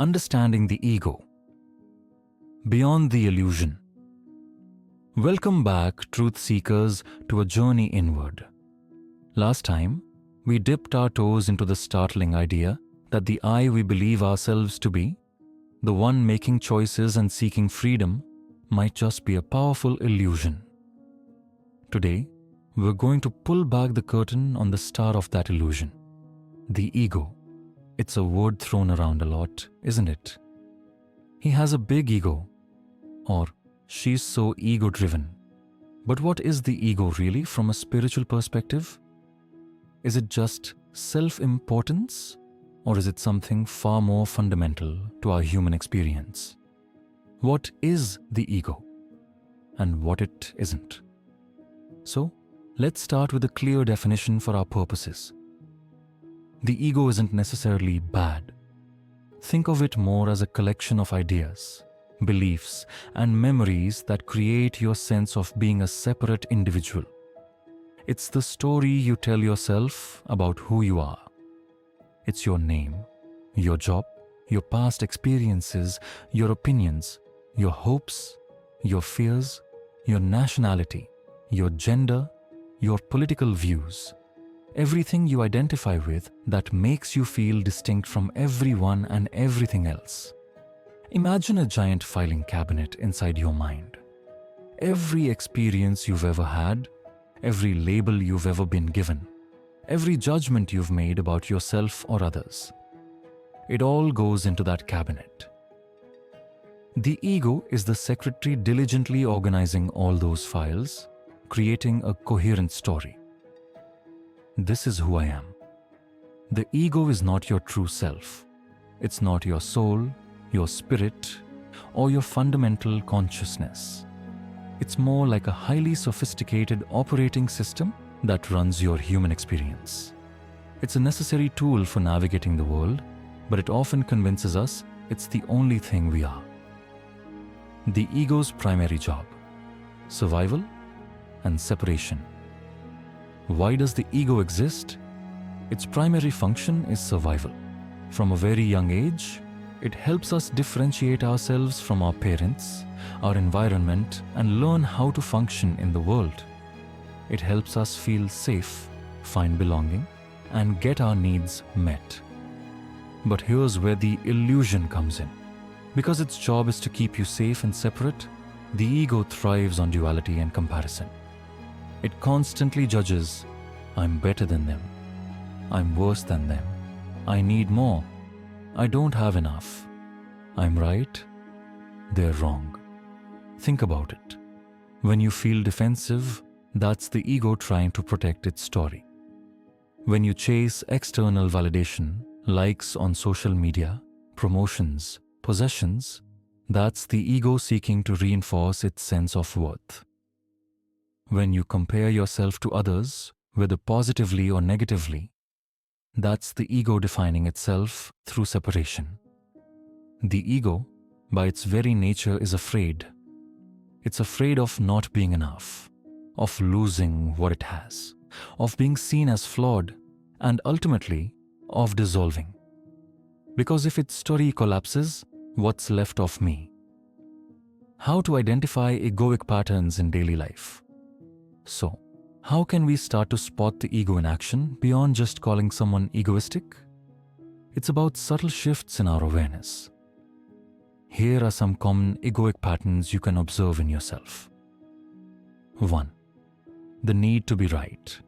Understanding the ego. Beyond the illusion. Welcome back, truth seekers, to a journey inward. Last time, we dipped our toes into the startling idea that the I we believe ourselves to be, the one making choices and seeking freedom, might just be a powerful illusion. Today, we're going to pull back the curtain on the star of that illusion, the ego. It's a word thrown around a lot, isn't it? He has a big ego, or she's so ego-driven. But what is the ego really from a spiritual perspective? Is it just self-importance, or is it something far more fundamental to our human experience? What is the ego, and what it isn't? So, let's start with a clear definition for our purposes. The ego isn't necessarily bad. Think of it more as a collection of ideas, beliefs, and memories that create your sense of being a separate individual. It's the story you tell yourself about who you are. It's your name, your job, your past experiences, your opinions, your hopes, your fears, your nationality, your gender, your political views. Everything you identify with that makes you feel distinct from everyone and everything else. Imagine a giant filing cabinet inside your mind. Every experience you've ever had, every label you've ever been given, every judgment you've made about yourself or others. It all goes into that cabinet. The ego is the secretary diligently organizing all those files, creating a coherent story. This is who I am. The ego is not your true self. It's not your soul, your spirit, or your fundamental consciousness. It's more like a highly sophisticated operating system that runs your human experience. It's a necessary tool for navigating the world, but it often convinces us it's the only thing we are. The ego's primary job: survival and separation. Why does the ego exist? Its primary function is survival. From a very young age, it helps us differentiate ourselves from our parents, our environment, and learn how to function in the world. It helps us feel safe, find belonging, and get our needs met. But here's where the illusion comes in. Because its job is to keep you safe and separate, the ego thrives on duality and comparison. It constantly judges, I'm better than them, I'm worse than them, I need more, I don't have enough, I'm right, they're wrong. Think about it. When you feel defensive, that's the ego trying to protect its story. When you chase external validation, likes on social media, promotions, possessions, that's the ego seeking to reinforce its sense of worth. When you compare yourself to others, whether positively or negatively, that's the ego defining itself through separation. The ego, by its very nature, is afraid. It's afraid of not being enough, of losing what it has, of being seen as flawed, and ultimately, of dissolving. Because if its story collapses, what's left of me? How to identify egoic patterns in daily life? So, how can we start to spot the ego in action beyond just calling someone egoistic? It's about subtle shifts in our awareness. Here are some common egoic patterns you can observe in yourself. 1. The need to be right.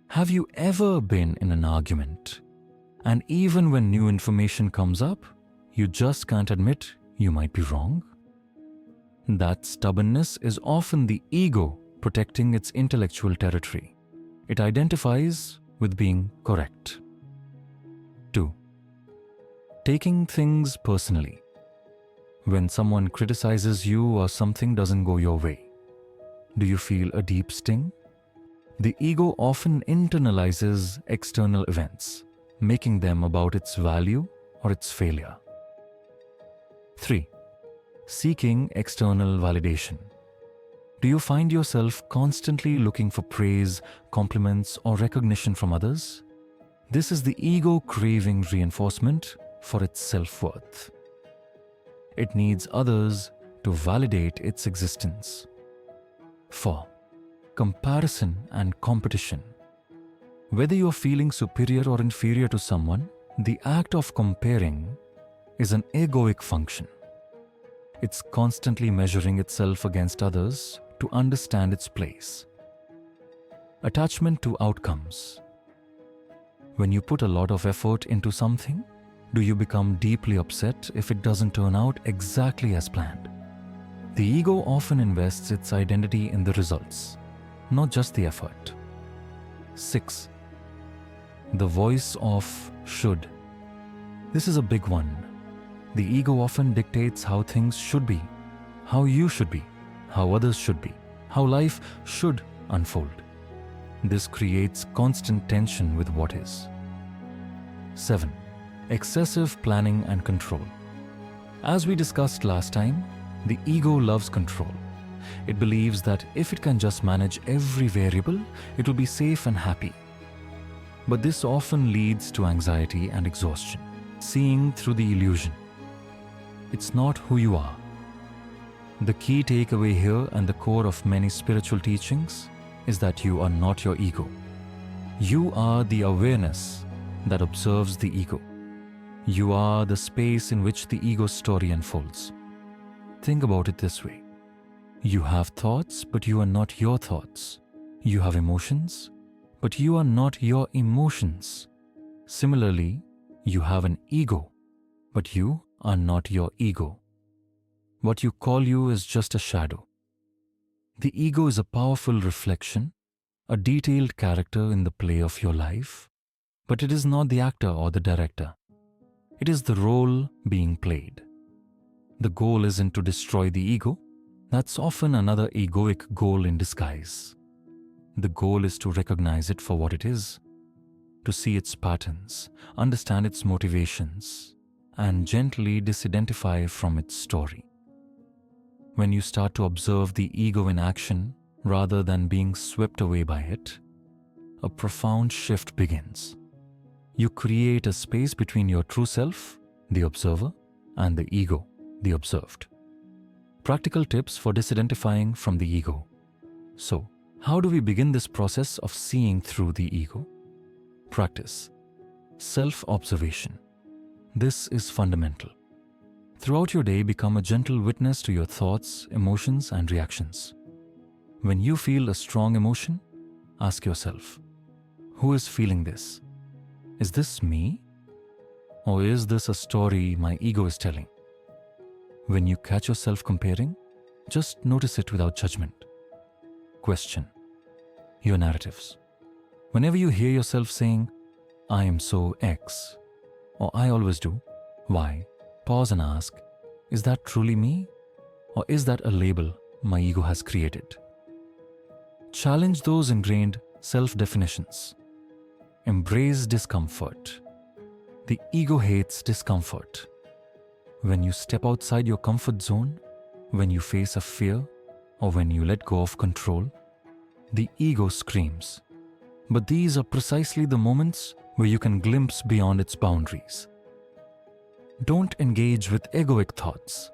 Have you ever been in an argument, and even when new information comes up, you just can't admit you might be wrong? That stubbornness is often the ego protecting its intellectual territory. It identifies with being correct. 2. Taking things personally. When someone criticizes you or something doesn't go your way, do you feel a deep sting? The ego often internalizes external events, making them about its value or its failure. 3. Seeking external validation. Do you find yourself constantly looking for praise, compliments, or recognition from others? This is the ego craving reinforcement for its self-worth. It needs others to validate its existence. 4. Comparison and competition. Whether you are feeling superior or inferior to someone, the act of comparing is an egoic function. It's constantly measuring itself against others to understand its place. Attachment to outcomes. When you put a lot of effort into something, do you become deeply upset if it doesn't turn out exactly as planned? The ego often invests its identity in the results, not just the effort. 6. The voice of should. This is a big one. The ego often dictates how things should be, how you should be, how others should be, how life should unfold. This creates constant tension with what is. 7. Excessive planning and control. As we discussed last time, the ego loves control. It believes that if it can just manage every variable, it will be safe and happy. But this often leads to anxiety and exhaustion. Seeing through the illusion. It's not who you are. The key takeaway here and the core of many spiritual teachings is that you are not your ego. You are the awareness that observes the ego. You are the space in which the ego's story unfolds. Think about it this way. You have thoughts, but you are not your thoughts. You have emotions, but you are not your emotions. Similarly, you have an ego, but you are not your ego. What you call you is just a shadow. The ego is a powerful reflection, a detailed character in the play of your life, but it is not the actor or the director. It is the role being played. The goal isn't to destroy the ego. That's often another egoic goal in disguise. The goal is to recognize it for what it is, to see its patterns, understand its motivations, and gently disidentify from its story. When you start to observe the ego in action rather than being swept away by it, a profound shift begins. You create a space between your true self, the observer, and the ego, the observed. Practical tips for disidentifying from the ego. So, how do we begin this process of seeing through the ego? Practice. Self-observation. This is fundamental. Throughout your day, become a gentle witness to your thoughts, emotions, and reactions. When you feel a strong emotion, ask yourself, who is feeling this? Is this me? Or is this a story my ego is telling? When you catch yourself comparing, just notice it without judgment. Question your narratives. Whenever you hear yourself saying, I am so X, or I always do, Y, pause and ask, is that truly me? Or is that a label my ego has created? Challenge those ingrained self-definitions. Embrace discomfort. The ego hates discomfort. When you step outside your comfort zone, when you face a fear, or when you let go of control, the ego screams. But these are precisely the moments where you can glimpse beyond its boundaries. Don't engage with egoic thoughts.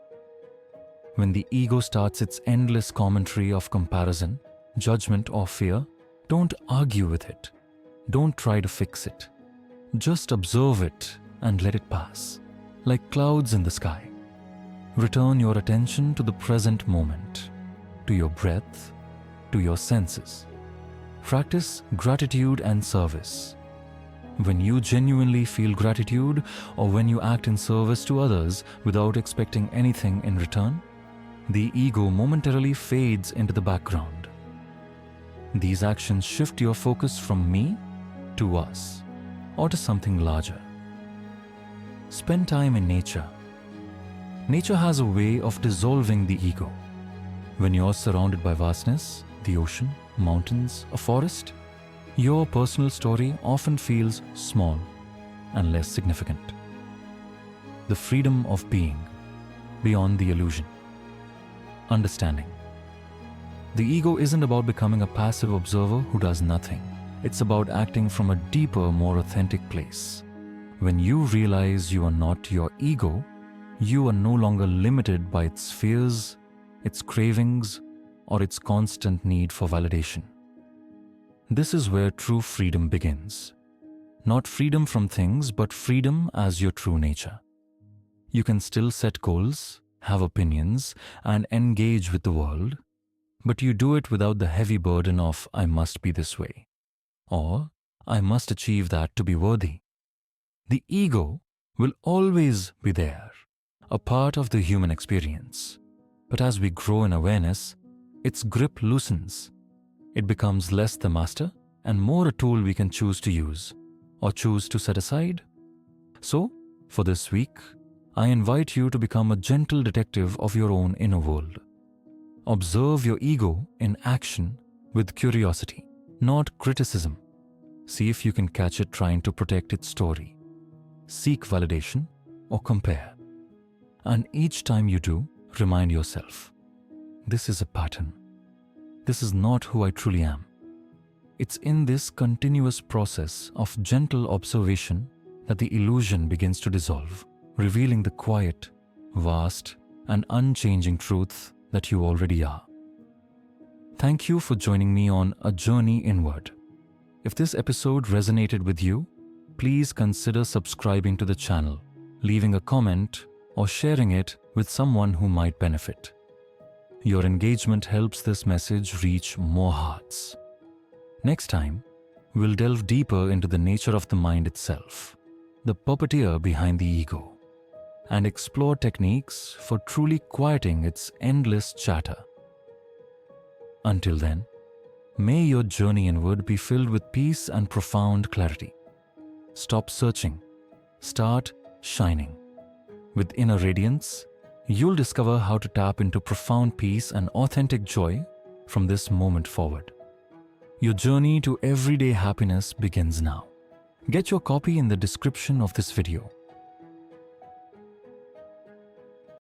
When the ego starts its endless commentary of comparison, judgment, or fear, don't argue with it. Don't try to fix it. Just observe it and let it pass, like clouds in the sky. Return your attention to the present moment, to your breath, to your senses. Practice gratitude and service. When you genuinely feel gratitude, or when you act in service to others without expecting anything in return, the ego momentarily fades into the background. These actions shift your focus from me to us, or to something larger. Spend time in nature. Nature has a way of dissolving the ego. When you're surrounded by vastness, the ocean, mountains, a forest, your personal story often feels small and less significant. The freedom of being, beyond the illusion. Understanding. The ego isn't about becoming a passive observer who does nothing. It's about acting from a deeper, more authentic place. When you realize you are not your ego, you are no longer limited by its fears, its cravings, or its constant need for validation. This is where true freedom begins. Not freedom from things, but freedom as your true nature. You can still set goals, have opinions, and engage with the world, but you do it without the heavy burden of "I must be this way," or "I must achieve that to be worthy." The ego will always be there, a part of the human experience. But as we grow in awareness, its grip loosens. It becomes less the master and more a tool we can choose to use or choose to set aside. So, for this week, I invite you to become a gentle detective of your own inner world. Observe your ego in action with curiosity, not criticism. See if you can catch it trying to protect its story, seek validation, or compare. And each time you do, remind yourself, this is a pattern. This is not who I truly am. It's in this continuous process of gentle observation that the illusion begins to dissolve, revealing the quiet, vast, and unchanging truth that you already are. Thank you for joining me on A Journey Inward. If this episode resonated with you, please consider subscribing to the channel, leaving a comment, or sharing it with someone who might benefit. Your engagement helps this message reach more hearts. Next time, we'll delve deeper into the nature of the mind itself, the puppeteer behind the ego, and explore techniques for truly quieting its endless chatter. Until then, may your journey inward be filled with peace and profound clarity. Stop searching. Start shining. With inner radiance, you'll discover how to tap into profound peace and authentic joy from this moment forward. Your journey to everyday happiness begins now. Get your copy in the description of this video.